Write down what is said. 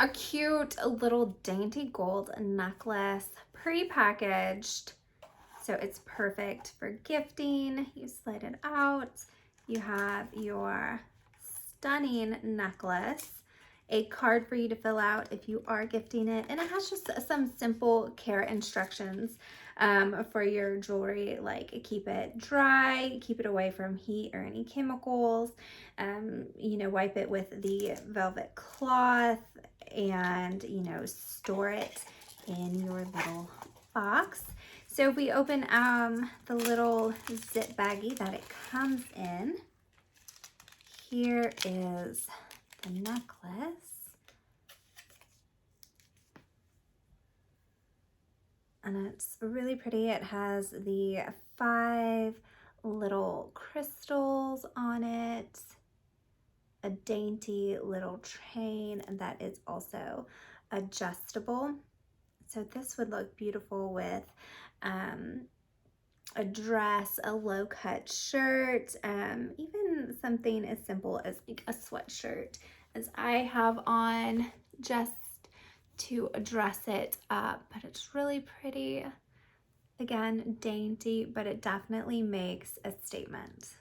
a cute little dainty gold necklace, pre-packaged. So it's perfect for gifting. You slide it out. You have your stunning necklace, a card for you to fill out if you are gifting it, and it has just some simple care instructions for your jewelry, like keep it dry, keep it away from heat or any chemicals, wipe it with the velvet cloth, and store it in your little box. So if we open the little zip baggie that it comes in, here is the necklace. And it's really pretty. It has the 5 little crystals on it, a dainty little chain that is also adjustable. So this would look beautiful with a dress, a low-cut shirt, even something as simple as like a sweatshirt, as I have on, just to dress it up. But it's really pretty. Again, dainty, but it definitely makes a statement.